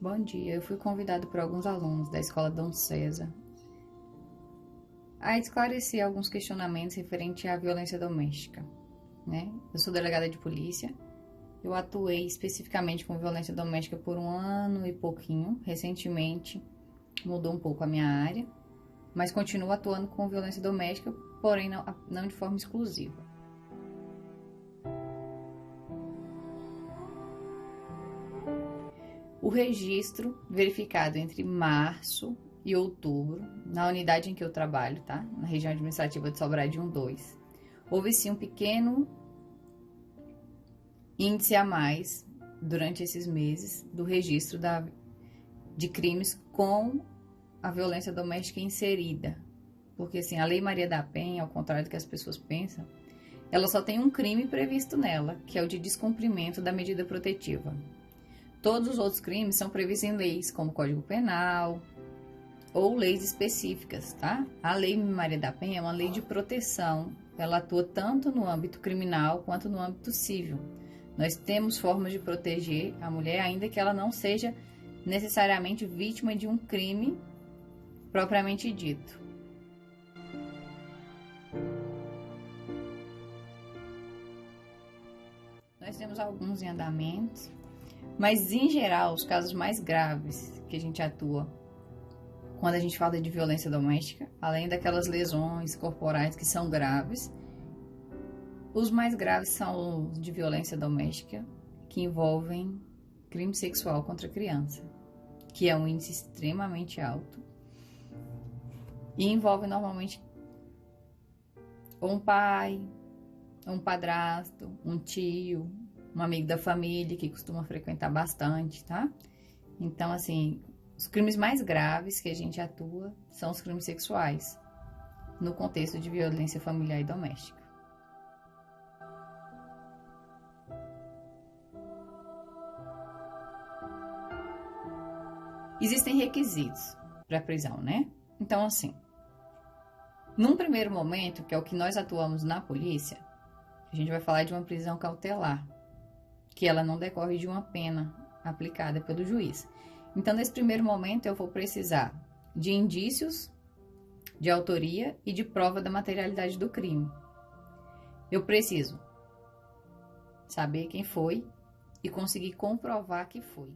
Bom dia, eu fui convidado por alguns alunos da Escola Dom César a esclarecer alguns questionamentos referentes à violência doméstica, né? Eu sou delegada de polícia, eu atuei especificamente com violência doméstica por 1 ano e pouquinho, recentemente mudou um pouco a minha área, mas continuo atuando com violência doméstica, porém não de forma exclusiva. O registro verificado entre março e outubro, na unidade em que eu trabalho, tá? Na região administrativa de Sobradinho 2, houve sim um pequeno índice a mais durante esses meses do registro de crimes com a violência doméstica inserida. Porque assim, a Lei Maria da Penha, ao contrário do que as pessoas pensam, ela só tem um crime previsto nela, que é o de descumprimento da medida protetiva. Todos os outros crimes são previstos em leis, como Código Penal ou leis específicas, tá? A Lei Maria da Penha é uma lei de proteção. Ela atua tanto no âmbito criminal quanto no âmbito civil. Nós temos formas de proteger a mulher, ainda que ela não seja necessariamente vítima de um crime propriamente dito. Nós temos alguns em andamento, mas em geral, os casos mais graves que a gente atua quando a gente fala de violência doméstica, além daquelas lesões corporais que são graves, os mais graves são os de violência doméstica, que envolvem crime sexual contra a criança, que é um índice extremamente alto, e envolve normalmente um pai, um padrasto, um tio, um amigo da família que costuma frequentar bastante, tá? Então, assim, os crimes mais graves que a gente atua são os crimes sexuais, no contexto de violência familiar e doméstica. Existem requisitos para prisão, né? Então, assim, num primeiro momento, que é o que nós atuamos na polícia, a gente vai falar de uma prisão cautelar, que ela não decorre de uma pena aplicada pelo juiz. Então, nesse primeiro momento, eu vou precisar de indícios de autoria e de prova da materialidade do crime. Eu preciso saber quem foi e conseguir comprovar que foi.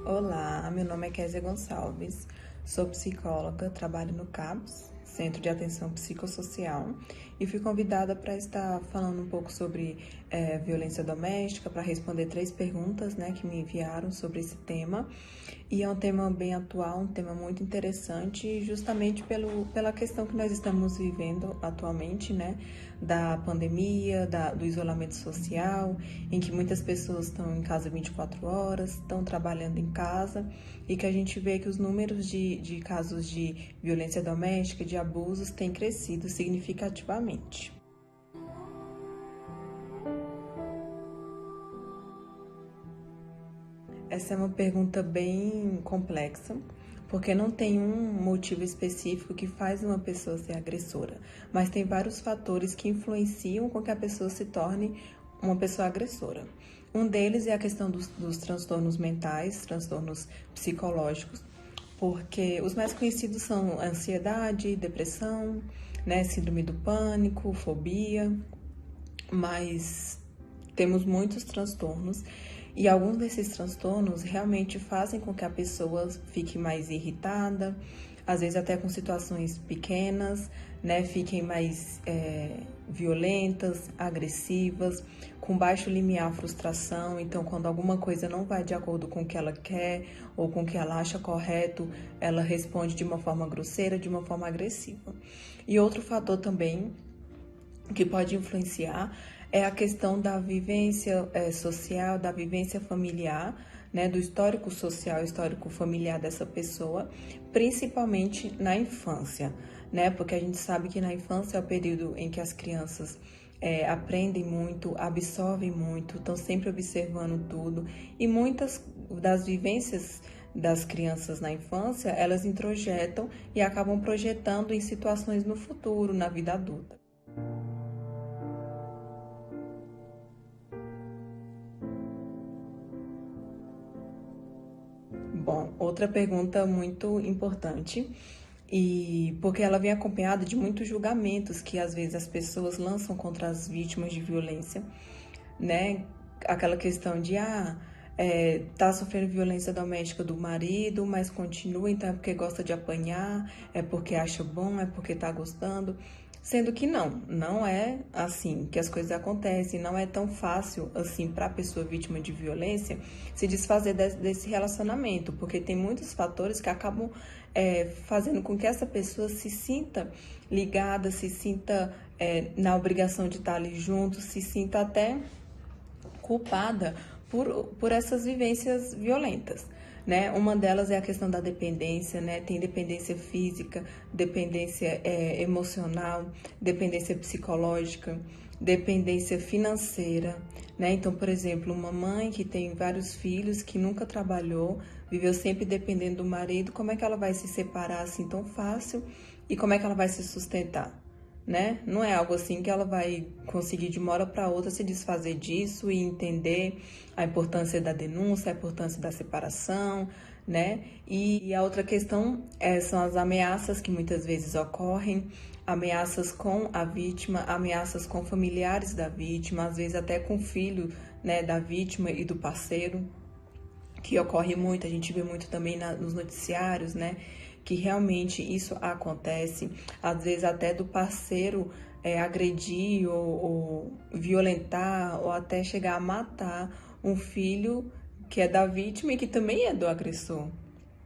Olá, meu nome é Kézia Gonçalves, sou psicóloga, trabalho no CAPS, Centro de Atenção Psicossocial, e fui convidada para estar falando um pouco sobre violência doméstica, para responder 3 perguntas, né, que me enviaram sobre esse tema. E é um tema bem atual, um tema muito interessante, justamente pela questão que nós estamos vivendo atualmente, né, da pandemia, do isolamento social, em que muitas pessoas estão em casa 24 horas, estão trabalhando em casa, e que a gente vê que os números de casos de violência doméstica, de abusos, têm crescido significativamente. Essa é uma pergunta bem complexa, porque não tem um motivo específico que faz uma pessoa ser agressora, mas tem vários fatores que influenciam com que a pessoa se torne uma pessoa agressora. Um deles é a questão dos transtornos mentais, transtornos psicológicos, porque os mais conhecidos são ansiedade, depressão, né, síndrome do pânico, fobia, mas temos muitos transtornos. E alguns desses transtornos realmente fazem com que a pessoa fique mais irritada, às vezes até com situações pequenas, né? Fiquem mais violentas, agressivas, com baixo limiar frustração. Então, quando alguma coisa não vai de acordo com o que ela quer ou com o que ela acha correto, ela responde de uma forma grosseira, de uma forma agressiva. E outro fator também que pode influenciar é a questão da vivência social, da vivência familiar, né, do histórico social, histórico familiar dessa pessoa, principalmente na infância, né, porque a gente sabe que na infância é o período em que as crianças aprendem muito, absorvem muito, estão sempre observando tudo, e muitas das vivências das crianças na infância, elas introjetam e acabam projetando em situações no futuro, na vida adulta. Bom, outra pergunta muito importante, e porque ela vem acompanhada de muitos julgamentos que às vezes as pessoas lançam contra as vítimas de violência, né? Aquela questão de, tá sofrendo violência doméstica do marido, mas continua, então é porque gosta de apanhar, é porque acha bom, é porque tá gostando. Sendo que não é assim que as coisas acontecem, não é tão fácil assim para a pessoa vítima de violência se desfazer desse relacionamento, porque tem muitos fatores que acabam fazendo com que essa pessoa se sinta ligada, se sinta na obrigação de estar ali junto, se sinta até culpada por essas vivências violentas. Né? Uma delas é a questão da dependência, né? Tem dependência física, dependência emocional, dependência psicológica, dependência financeira, né? Então, por exemplo, uma mãe que tem vários filhos, que nunca trabalhou, viveu sempre dependendo do marido, como é que ela vai se separar assim tão fácil e como é que ela vai se sustentar? Né? Não é algo assim que ela vai conseguir de uma hora para outra se desfazer disso e entender a importância da denúncia, a importância da separação, né? E a outra questão são as ameaças que muitas vezes ocorrem, ameaças com a vítima, ameaças com familiares da vítima, às vezes até com o filho, né, da vítima e do parceiro, que ocorre muito, a gente vê muito também nos noticiários, né? Que realmente isso acontece, às vezes até do parceiro agredir ou violentar ou até chegar a matar um filho que é da vítima e que também é do agressor,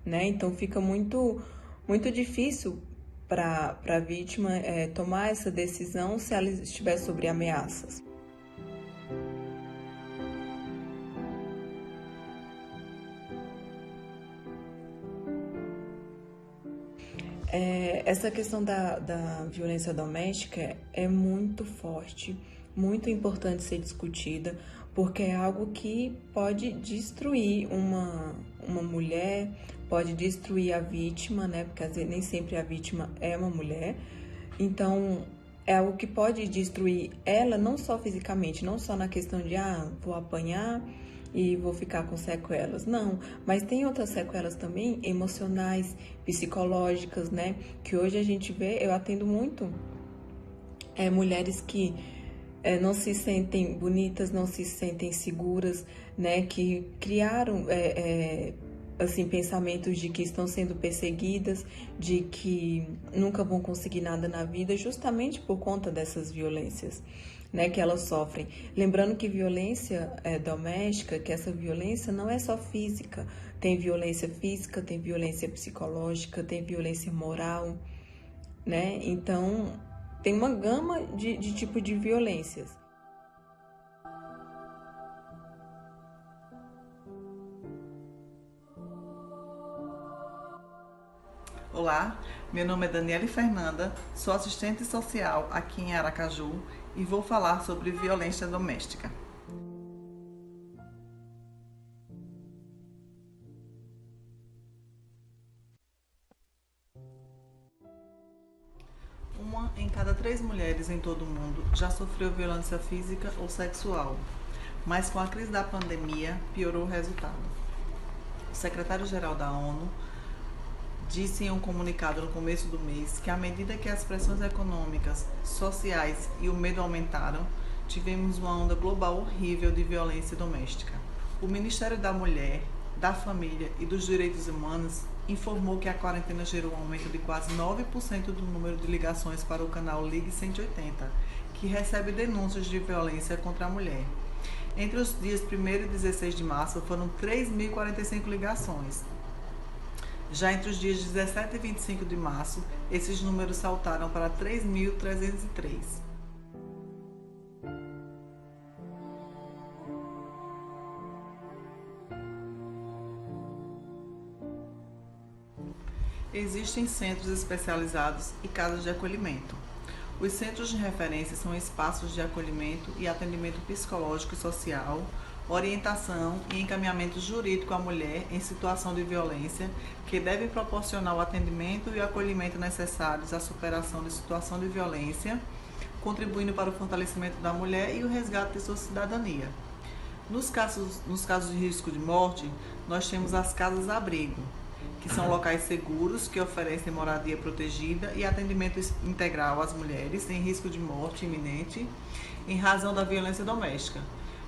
né? Então fica muito difícil para a vítima tomar essa decisão se ela estiver sob ameaças. Essa questão da violência doméstica é muito forte, muito importante ser discutida, porque é algo que pode destruir uma mulher, pode destruir a vítima, né? Porque às vezes nem sempre a vítima é uma mulher. Então, é algo que pode destruir ela, não só fisicamente, não só na questão de, vou apanhar e vou ficar com sequelas. Não, mas tem outras sequelas também, emocionais, psicológicas, né? Que hoje a gente vê, eu atendo muito mulheres que não se sentem bonitas, não se sentem seguras, né? Que criaram assim, pensamentos de que estão sendo perseguidas, de que nunca vão conseguir nada na vida, justamente por conta dessas violências, né, que elas sofrem. Lembrando que violência doméstica, que essa violência não é só física, tem violência física, tem violência psicológica, tem violência moral, né? Então, tem uma gama de tipo de violências. Olá, meu nome é Daniele Fernanda, sou assistente social aqui em Aracaju e vou falar sobre violência doméstica. Uma em cada 3 mulheres em todo o mundo já sofreu violência física ou sexual, mas com a crise da pandemia piorou o resultado. O secretário-geral da ONU disse em um comunicado no começo do mês que, à medida que as pressões econômicas, sociais e o medo aumentaram, tivemos uma onda global horrível de violência doméstica. O Ministério da Mulher, da Família e dos Direitos Humanos informou que a quarentena gerou um aumento de quase 9% do número de ligações para o canal Ligue 180, que recebe denúncias de violência contra a mulher. Entre os dias 1º e 16 de março foram 3.045 ligações. Já entre os dias 17 e 25 de março, esses números saltaram para 3.303. Existem centros especializados e casas de acolhimento. Os centros de referência são espaços de acolhimento e atendimento psicológico e social, orientação e encaminhamento jurídico à mulher em situação de violência, que devem proporcionar o atendimento e o acolhimento necessários à superação de situação de violência, contribuindo para o fortalecimento da mulher e o resgate de sua cidadania. Nos casos de risco de morte, nós temos as casas-abrigo, que são locais seguros que oferecem moradia protegida e atendimento integral às mulheres em risco de morte iminente em razão da violência doméstica.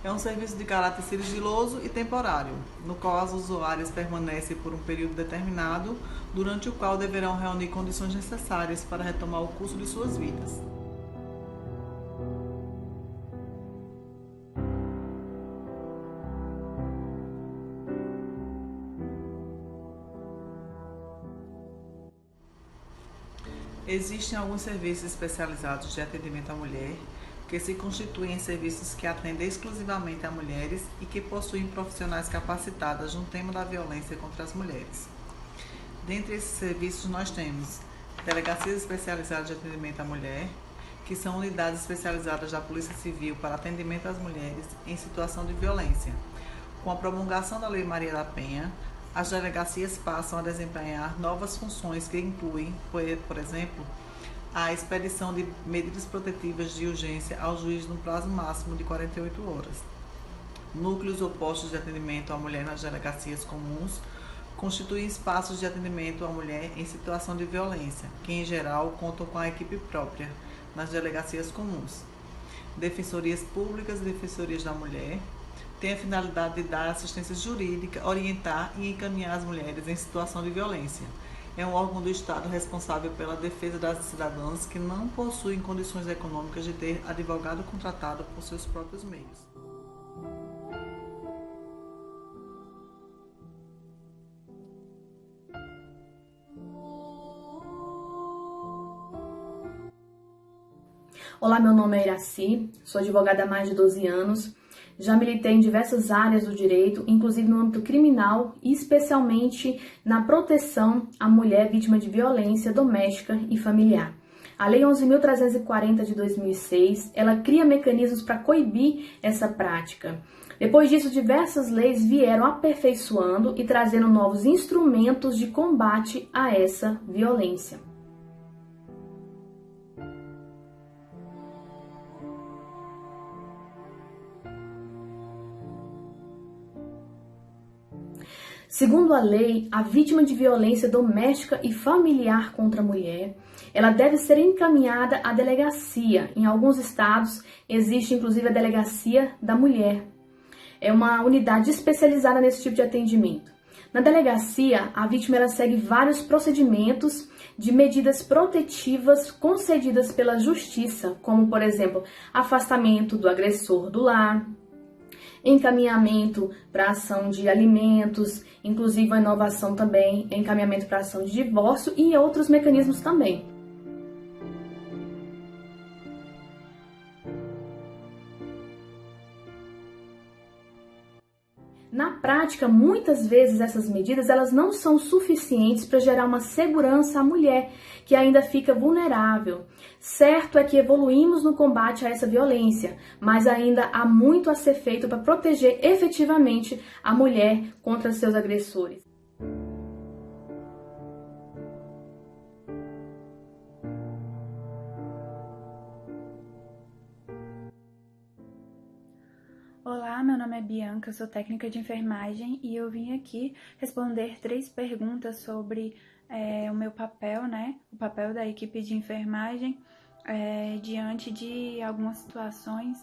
É um serviço de caráter sigiloso e temporário, no qual as usuárias permanecem por um período determinado, durante o qual deverão reunir condições necessárias para retomar o curso de suas vidas. Existem alguns serviços especializados de atendimento à mulher, que se constituem em serviços que atendem exclusivamente a mulheres e que possuem profissionais capacitadas no tema da violência contra as mulheres. Dentre esses serviços nós temos delegacias especializadas de atendimento à mulher, que são unidades especializadas da Polícia Civil para atendimento às mulheres em situação de violência. Com a promulgação da Lei Maria da Penha, as delegacias passam a desempenhar novas funções que incluem, por exemplo, a expedição de medidas protetivas de urgência ao juiz no prazo máximo de 48 horas. Núcleos ou postos de atendimento à mulher nas delegacias comuns constituem espaços de atendimento à mulher em situação de violência, que em geral contam com a equipe própria nas delegacias comuns. Defensorias públicas e defensorias da mulher têm a finalidade de dar assistência jurídica, orientar e encaminhar as mulheres em situação de violência. É um órgão do Estado responsável pela defesa das cidadãs que não possuem condições econômicas de ter advogado contratado por seus próprios meios. Olá, meu nome é Iraci, sou advogada há mais de 12 anos. Já militei em diversas áreas do direito, inclusive no âmbito criminal e especialmente na proteção à mulher vítima de violência doméstica e familiar. A Lei 11.340 de 2006, ela cria mecanismos para coibir essa prática. Depois disso, diversas leis vieram aperfeiçoando e trazendo novos instrumentos de combate a essa violência. Segundo a lei, a vítima de violência doméstica e familiar contra a mulher, ela deve ser encaminhada à delegacia. Em alguns estados, existe inclusive a delegacia da mulher. É uma unidade especializada nesse tipo de atendimento. Na delegacia, a vítima ela segue vários procedimentos de medidas protetivas concedidas pela justiça, como, por exemplo, afastamento do agressor do lar, encaminhamento para ação de alimentos, inclusive a inovação também, encaminhamento para ação de divórcio e outros mecanismos também. Na prática, muitas vezes essas medidas elas não são suficientes para gerar uma segurança à mulher, que ainda fica vulnerável. Certo é que evoluímos no combate a essa violência, mas ainda há muito a ser feito para proteger efetivamente a mulher contra seus agressores. Olá, meu nome é Bianca, sou técnica de enfermagem e eu vim aqui responder 3 perguntas sobre o meu papel, o papel da equipe de enfermagem diante de algumas situações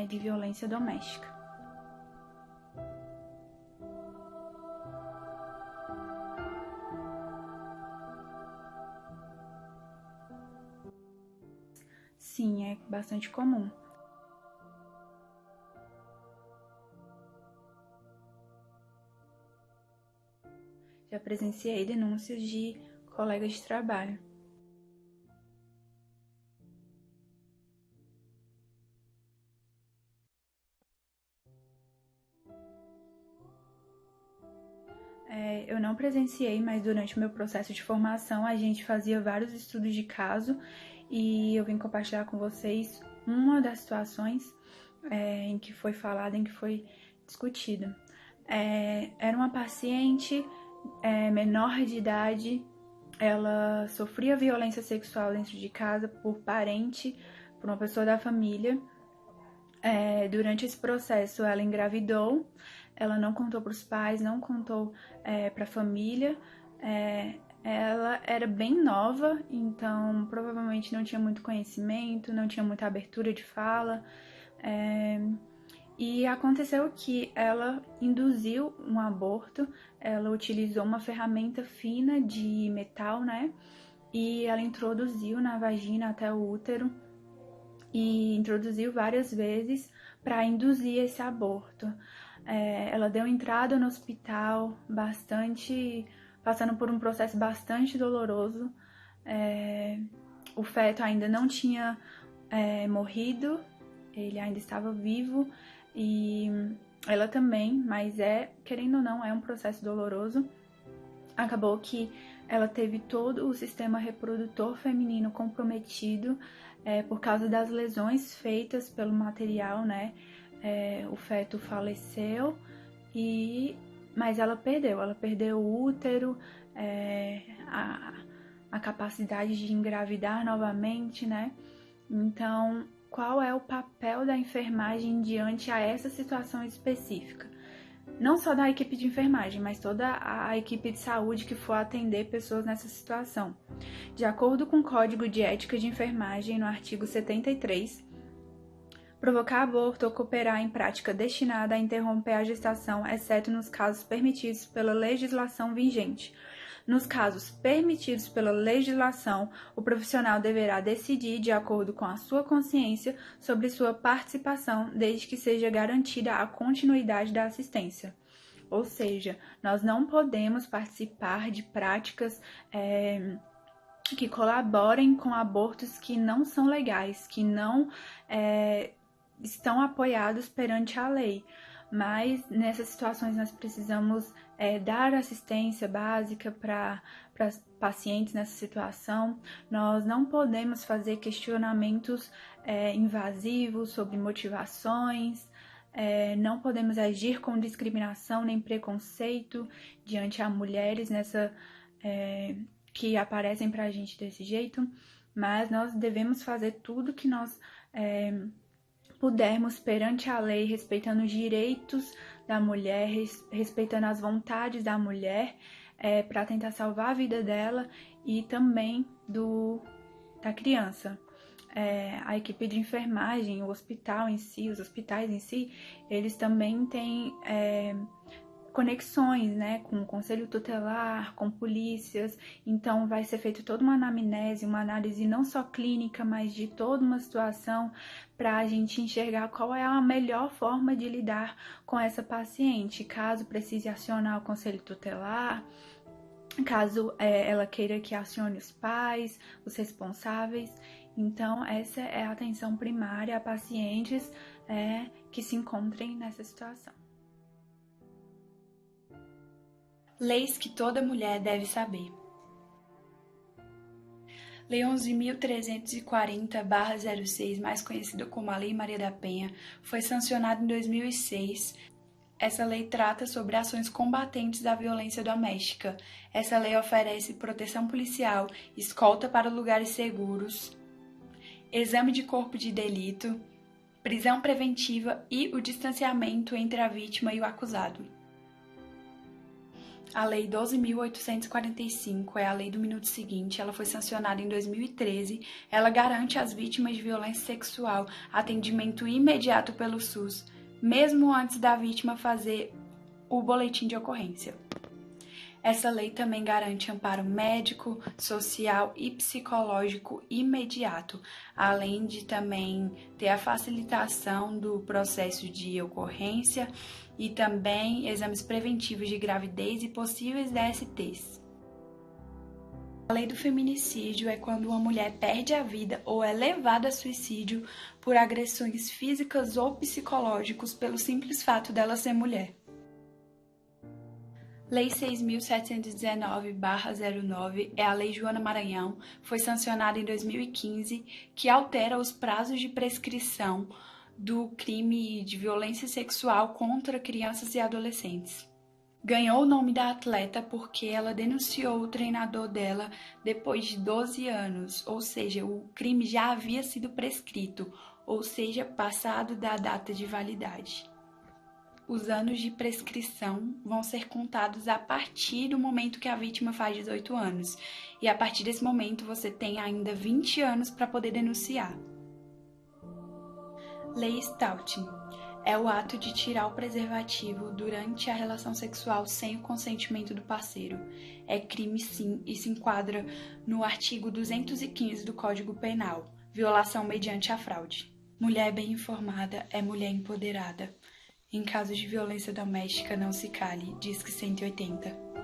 de violência doméstica. Sim, é bastante comum. Já presenciei denúncias de colegas de trabalho. Eu não presenciei, mas durante o meu processo de formação a gente fazia vários estudos de caso e eu vim compartilhar com vocês uma das situações em que foi falada, em que foi discutida. Era uma paciente menor de idade, ela sofria violência sexual dentro de casa por parente, por uma pessoa da família. Durante esse processo, ela engravidou, ela não contou para os pais, não contou para a família. Ela era bem nova, então provavelmente não tinha muito conhecimento, não tinha muita abertura de fala. E aconteceu que ela induziu um aborto, ela utilizou uma ferramenta fina de metal, né? E ela introduziu na vagina até o útero e introduziu várias vezes para induzir esse aborto. Ela deu entrada no hospital passando por um processo bastante doloroso. O feto ainda não tinha morrido, ele ainda estava vivo e ela também, mas querendo ou não, é um processo doloroso. Acabou que ela teve todo o sistema reprodutor feminino comprometido por causa das lesões feitas pelo material, né? O feto faleceu, mas ela perdeu o útero, a capacidade de engravidar novamente, né? Então, qual é o papel da enfermagem diante a essa situação específica? Não só da equipe de enfermagem, mas toda a equipe de saúde que for atender pessoas nessa situação. De acordo com o Código de Ética de Enfermagem, no artigo 73, provocar aborto ou cooperar em prática destinada a interromper a gestação, exceto nos casos permitidos pela legislação vigente. Nos casos permitidos pela legislação, o profissional deverá decidir, de acordo com a sua consciência, sobre sua participação, desde que seja garantida a continuidade da assistência. Ou seja, nós não podemos participar de práticas que colaborem com abortos que não são legais, que não estão apoiados perante a lei. Mas nessas situações nós precisamos dar assistência básica para pacientes nessa situação. Nós não podemos fazer questionamentos invasivos sobre motivações, não podemos agir com discriminação nem preconceito diante a mulheres que aparecem para a gente desse jeito, mas nós devemos fazer tudo que nós pudermos perante a lei, respeitando os direitos da mulher, respeitando as vontades da mulher, para tentar salvar a vida dela e também da criança. A equipe de enfermagem, o hospital em si, os hospitais em si, eles também têm conexões, né, com o conselho tutelar, com polícias, então vai ser feita toda uma anamnese, uma análise não só clínica, mas de toda uma situação para a gente enxergar qual é a melhor forma de lidar com essa paciente, caso precise acionar o conselho tutelar, caso ela queira que acione os pais, os responsáveis. Então essa é a atenção primária a pacientes que se encontrem nessa situação. Leis que toda mulher deve saber. Lei 11.340/06, mais conhecida como a Lei Maria da Penha, foi sancionada em 2006. Essa lei trata sobre ações combatentes da violência doméstica. Essa lei oferece proteção policial, escolta para lugares seguros, exame de corpo de delito, prisão preventiva e o distanciamento entre a vítima e o acusado. A Lei 12.845 é a lei do minuto seguinte, ela foi sancionada em 2013. Ela garante às vítimas de violência sexual atendimento imediato pelo SUS, mesmo antes da vítima fazer o boletim de ocorrência. Essa lei também garante amparo médico, social e psicológico imediato, além de também ter a facilitação do processo de ocorrência e também exames preventivos de gravidez e possíveis DSTs. A lei do feminicídio é quando uma mulher perde a vida ou é levada a suicídio por agressões físicas ou psicológicas pelo simples fato dela ser mulher. Lei 6.719/09 é a Lei Joana Maranhão, foi sancionada em 2015, que altera os prazos de prescrição do crime de violência sexual contra crianças e adolescentes. Ganhou o nome da atleta porque ela denunciou o treinador dela depois de 12 anos, ou seja, o crime já havia sido prescrito. ou seja, passado da data de validade. Os anos de prescrição vão ser contados a partir do momento que a vítima faz 18 anos, e a partir desse momento você tem ainda 20 anos para poder denunciar. Lei Stautin é o ato de tirar o preservativo durante a relação sexual sem o consentimento do parceiro. É crime sim e se enquadra no artigo 215 do Código Penal, violação mediante a fraude. Mulher bem informada é mulher empoderada. Em caso de violência doméstica, não se cale, Disque 180.